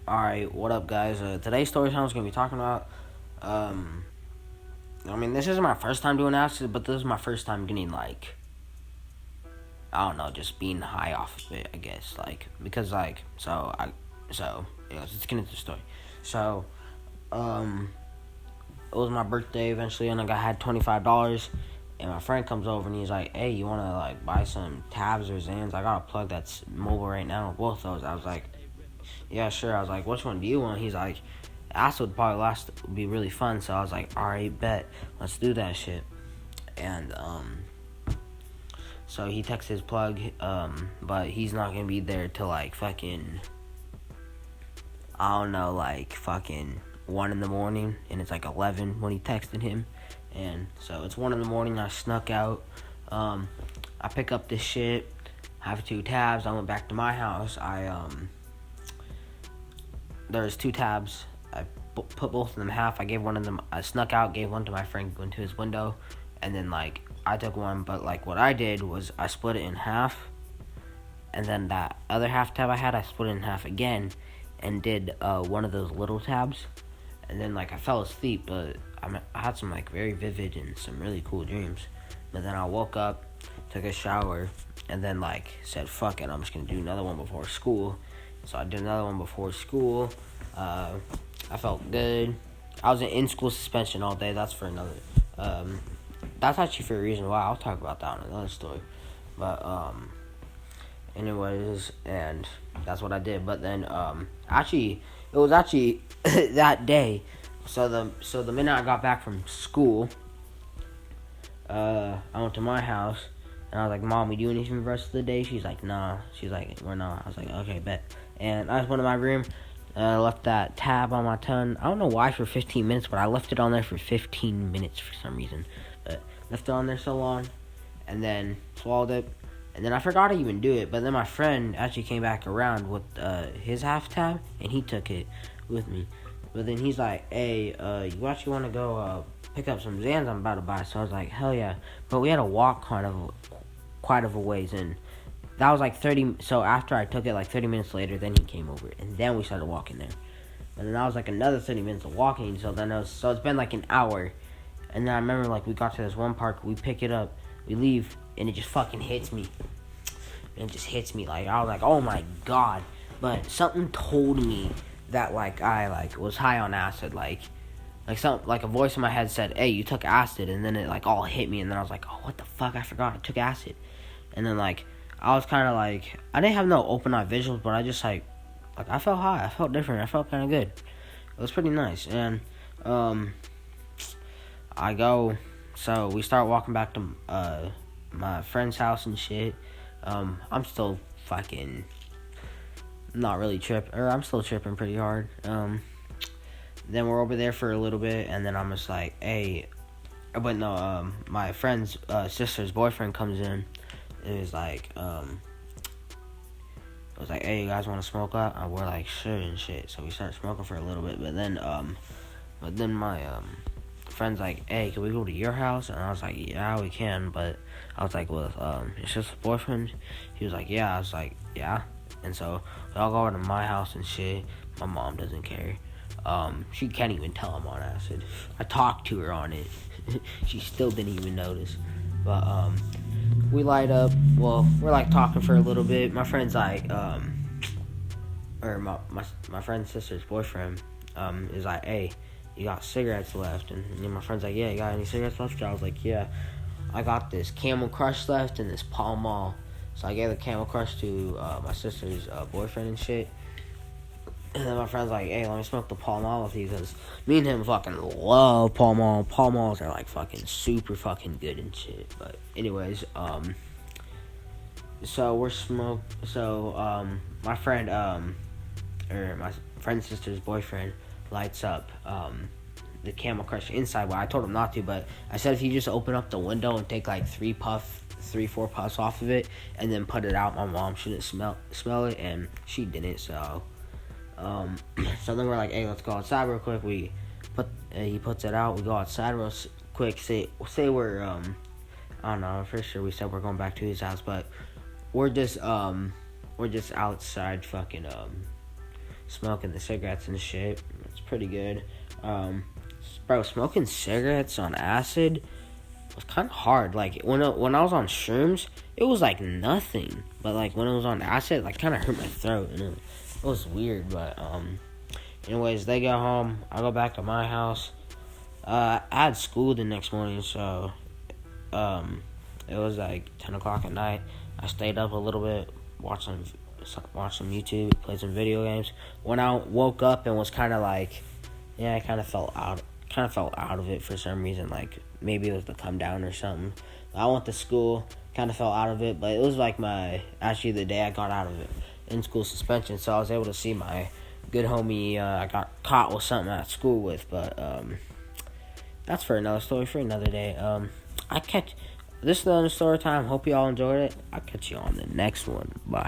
Alright, what up, guys? Today's story time is going to be talking about, this isn't my first time doing acid, but this is my first time getting, I don't know, just being high off of it, I guess, let's get into the story. So, it was my birthday eventually, and I had $25, and my friend comes over, and he's like, hey, you want to, buy some tabs or Zans? I got a plug that's mobile right now, both those. I was like, yeah, sure. I was like, which one do you want? He's like, acid would probably be really fun. So I was like, alright, bet. Let's do that shit. And, so he texts his plug, but he's not gonna be there till, fucking, I don't know, fucking 1 in the morning. And it's 11 when he texted him. And so it's 1 in the morning. I snuck out. I pick up this shit. I have 2 tabs. I went back to my house. There's 2 tabs. I put both of them half. I gave one of them. I snuck out, gave one to my friend, went to his window, and then I took one. But what I did was I split it in half, and then that other half tab I had, I split it in half again, and did one of those little tabs, and then I fell asleep. But I had some very vivid and some really cool dreams. But then I woke up, took a shower, and then said fuck it, I'm just gonna do another one before school. So I did another one before school. I felt good. I was in school suspension all day. That's for another. That's actually for a reason why. I'll talk about that in another story. But anyways, and that's what I did. But then it was actually that day. So the minute I got back from school, I went to my house. And I was like, Mom, we do anything for the rest of the day? She's like, nah. She's like, we're not. I was like, okay, bet. And I just went to my room. I left that tab on my tongue. I don't know why for 15 minutes, but I left it on there for 15 minutes for some reason. But left it on there so long. And then swallowed it. And then I forgot to even do it. But then my friend actually came back around with his half tab. And he took it with me. But then he's like, hey, you actually want to go pick up some Zans I'm about to buy? So I was like, hell yeah. But we had to walk quite of a ways, and that was 30. So after I took it 30 minutes later, then he came over, and then we started walking there. And then that was another 30 minutes of walking. So then it's been an hour. And then I remember we got to this one park, we pick it up, we leave, and it just fucking hits me. And it just hits me I was like, oh my god. But something told me that I was high on acid. A voice in my head said, hey, you took acid. And then it all hit me, and then I was like, oh, what the fuck, I forgot I took acid. And then I was kind of I didn't have no open eye visuals, but I just I felt high, I felt different, I felt kind of good. It was pretty nice. And so we start walking back to my friend's house and shit. I'm still fucking not really I'm still tripping pretty hard. Then we're over there for a little bit, and then I'm just hey, but no, my friend's sister's boyfriend comes in. It was hey, you guys want to smoke up? And we're sure and shit. So we started smoking for a little bit, but then my friend's hey, can we go to your house? And I was like, yeah, we can, but I was with your sister's boyfriend. He was like, yeah. I was like, yeah. And so we all go over to my house and shit. My mom doesn't care. She can't even tell I'm on acid. I talked to her on it. She still didn't even notice. But we light up. Well, we're talking for a little bit. My friend's my friend's sister's boyfriend is hey, you got cigarettes left? And my friend's like, yeah, you got any cigarettes left? I was like, yeah, I got this Camel Crush left and this Pall Mall. So I gave the Camel Crush to my sister's boyfriend and shit. And then my friend's like, hey, let me smoke the Pall Mall with you, because me and him fucking love Pall Mall. Pall Malls are fucking super fucking good and shit. But anyways, my friend, or my friend's sister's boyfriend lights up the Camel Crush inside. Well, I told him not to, but I said if you just open up the window and take 3-4 puffs off of it, and then put it out, my mom shouldn't smell it, and she didn't. So so then we're hey, let's go outside real quick. He puts it out. We go outside real quick. Say we're I don't know. For sure we said we're going back to his house, but we're just outside fucking smoking the cigarettes and shit. It's pretty good. Bro, smoking cigarettes on acid was kind of hard. Like, when I was on shrooms, it was like nothing. But, like, when it was on acid, it, like, kind of hurt my throat. And it was weird. But, anyways, they go home. I go back to my house. I had school the next morning, so, it was, like, 10 o'clock at night. I stayed up a little bit, watched some YouTube, played some video games. When I woke up and was kind of like, yeah, I kind of felt out of it for some reason. Like, maybe it was the come down or something. I went to school, kind of felt out of it, but it was like actually the day I got out of it, in school suspension, so I was able to see my good homie I got caught with something at school with, but that's for another story for another day. This is the story time. Hope you all enjoyed it. I'll catch you on the next one. Bye.